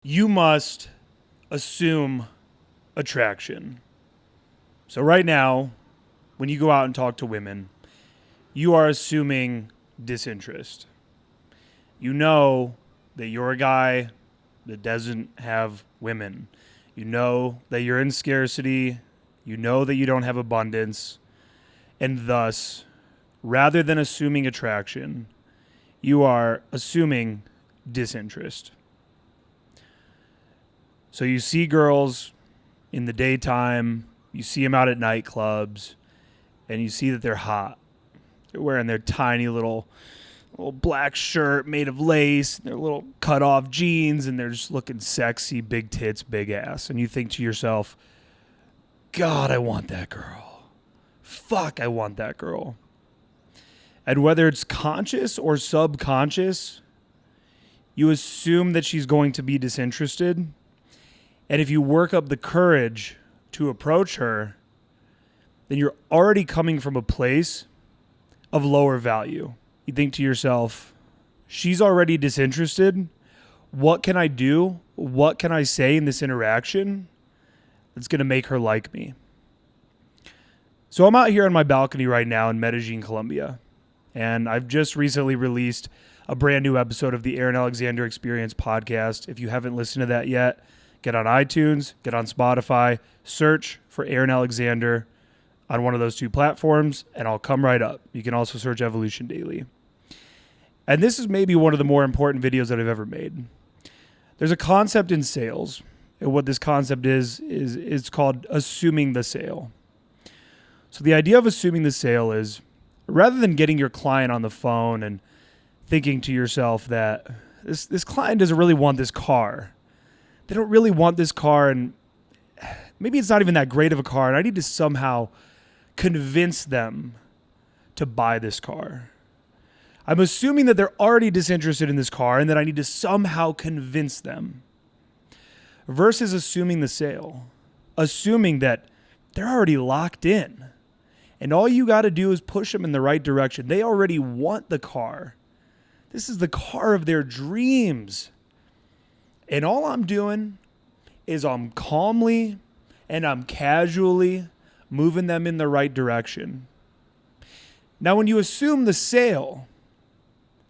You must assume attraction. So right now, when you go out and talk to women, you are assuming disinterest. You know that you're a guy that doesn't have women. You know that you're in scarcity. You know that you don't have abundance. And thus, rather than assuming attraction, you are assuming disinterest. So you see girls in the daytime, you see them out at nightclubs, and you see that they're hot. They're wearing their tiny little black shirt made of lace, their little cut off jeans, and they're just looking sexy, big tits, big ass. And you think to yourself, God, I want that girl. Fuck, I want that girl. And whether it's conscious or subconscious, you assume that she's going to be disinterested. And if you work up the courage to approach her, then you're already coming from a place of lower value. You think to yourself, she's already disinterested. What can I do? What can I say in this interaction that's going to make her like me? So I'm out here on my balcony right now in Medellin, Colombia. And I've just recently released a brand new episode of the Aaron Alexander Experience podcast. If you haven't listened to that yet, get on iTunes, get on Spotify, search for Aaron Alexander on one of those two platforms, and I'll come right up. You can also search Evolution Daily. And this is maybe one of the more important videos that I've ever made. There's a concept in sales, and what this concept is called assuming the sale. So the idea of assuming the sale is, rather than getting your client on the phone and thinking to yourself that this client doesn't really want this car. They don't really want this car, and maybe it's not even that great of a car, and I need to somehow convince them to buy this car. I'm assuming that they're already disinterested in this car and that I need to somehow convince them. Versus assuming the sale. Assuming that they're already locked in. And all you got to do is push them in the right direction. They already want the car. This is the car of their dreams. And all I'm doing is I'm calmly and I'm casually moving them in the right direction. Now, when you assume the sale,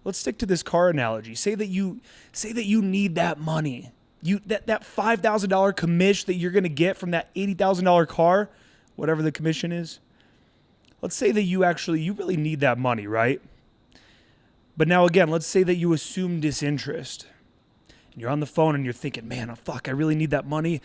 let's stick to this car analogy. Say that you need that money. That $5,000 commish that you're going to get from that $80,000 car, whatever the commission is. Let's say that you really need that money, right? But now again, let's say that you assume disinterest. And you're on the phone and you're thinking, man, fuck, I really need that money.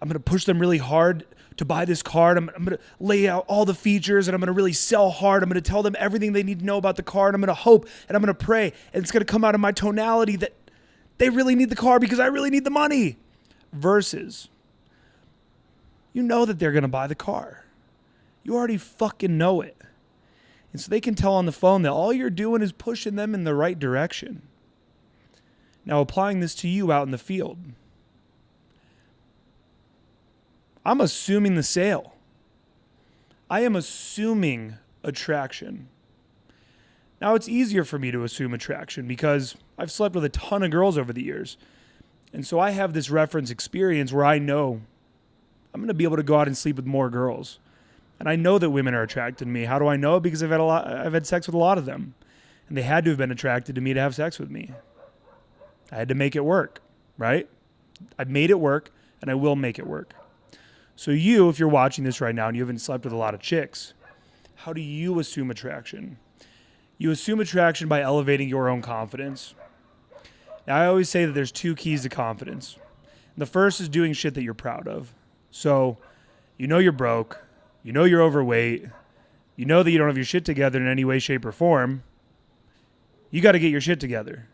I'm going to push them really hard to buy this car. I'm going to lay out all the features and I'm going to really sell hard. I'm going to tell them everything they need to know about the car, and I'm going to hope and I'm going to pray. And it's going to come out of my tonality that they really need the car because I really need the money. Versus, you know that they're going to buy the car. You already fucking know it. And so they can tell on the phone that all you're doing is pushing them in the right direction. Now, applying this to you out in the field. I'm assuming the sale. I am assuming attraction. Now, it's easier for me to assume attraction because I've slept with a ton of girls over the years. And so I have this reference experience where I know I'm going to be able to go out and sleep with more girls. And I know that women are attracted to me. How do I know? Because I've had sex with a lot of them. And they had to have been attracted to me to have sex with me. I had to make it work, right? I made it work, and I will make it work. So you, if you're watching this right now and you haven't slept with a lot of chicks, how do you assume attraction? You assume attraction by elevating your own confidence. Now, I always say that there's two keys to confidence. The first is doing shit that you're proud of. So you know you're broke. You know you're overweight. You know that you don't have your shit together in any way, shape, or form. You got to get your shit together.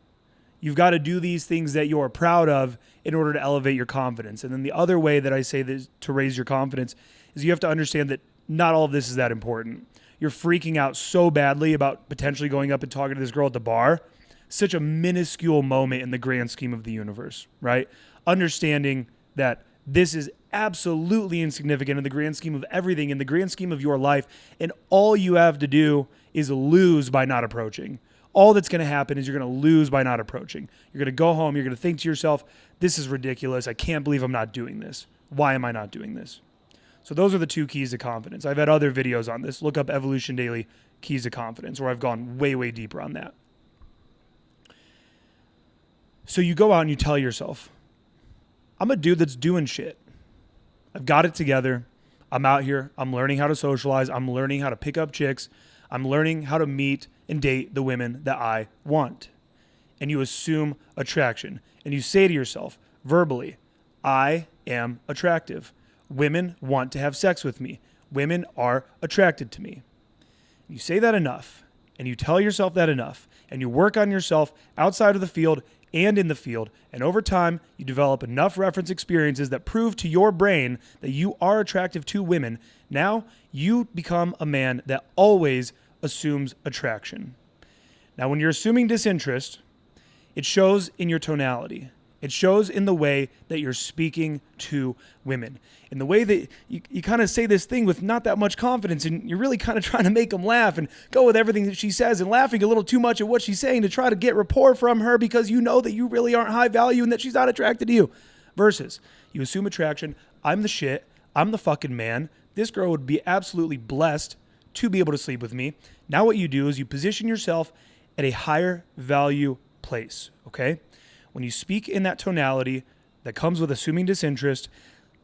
You've got to do these things that you're proud of in order to elevate your confidence. And then the other way that I say this to raise your confidence is you have to understand that not all of this is that important. You're freaking out so badly about potentially going up and talking to this girl at the bar. Such a minuscule moment in the grand scheme of the universe, right? Understanding that this is absolutely insignificant in the grand scheme of everything, in the grand scheme of your life. And all you have to do is lose by not approaching. all that's going to happen is you're going to lose by not approaching. You're going to go home. You're going to think to yourself, this is ridiculous. I can't believe I'm not doing this. Why am I not doing this? So those are the 2 keys to confidence. I've had other videos on this. Look up Evolution Daily Keys to Confidence, where I've gone way, way deeper on that. So you go out and you tell yourself, I'm a dude that's doing shit. I've got it together. I'm out here. I'm learning how to socialize. I'm learning how to pick up chicks. I'm learning how to meet and date the women that I want. And you assume attraction. And you say to yourself verbally, I am attractive. Women want to have sex with me. Women are attracted to me. You say that enough, and you tell yourself that enough, and you work on yourself outside of the field and in the field, and over time, you develop enough reference experiences that prove to your brain that you are attractive to women. Now, you become a man that always assumes attraction. Now, when you're assuming disinterest, it shows in your tonality. It shows in the way that you're speaking to women. In the way that you kind of say this thing with not that much confidence, and you're really kind of trying to make them laugh and go with everything that she says and laughing a little too much at what she's saying to try to get rapport from her because you know that you really aren't high value and that she's not attracted to you. Versus, you assume attraction. I'm the shit. I'm the fucking man. This girl would be absolutely blessed to be able to sleep with me. Now what you do is you position yourself at a higher value place, okay? When you speak in that tonality that comes with assuming disinterest,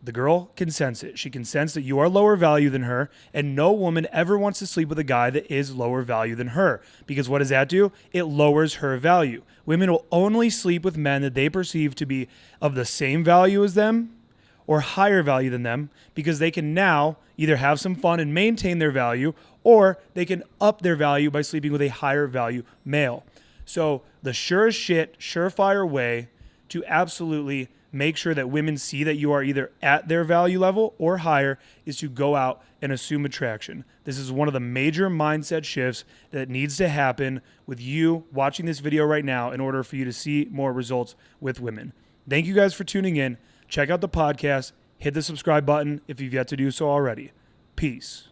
the girl can sense it. She can sense that you are lower value than her, and no woman ever wants to sleep with a guy that is lower value than her. Because what does that do? It lowers her value. Women will only sleep with men that they perceive to be of the same value as them or higher value than them, because they can now either have some fun and maintain their value, or they can up their value by sleeping with a higher value male. So the surefire way to absolutely make sure that women see that you are either at their value level or higher is to go out and assume attraction. This is one of the major mindset shifts that needs to happen with you watching this video right now in order for you to see more results with women. Thank you guys for tuning in. Check out the podcast. Hit the subscribe button if you've yet to do so already. Peace.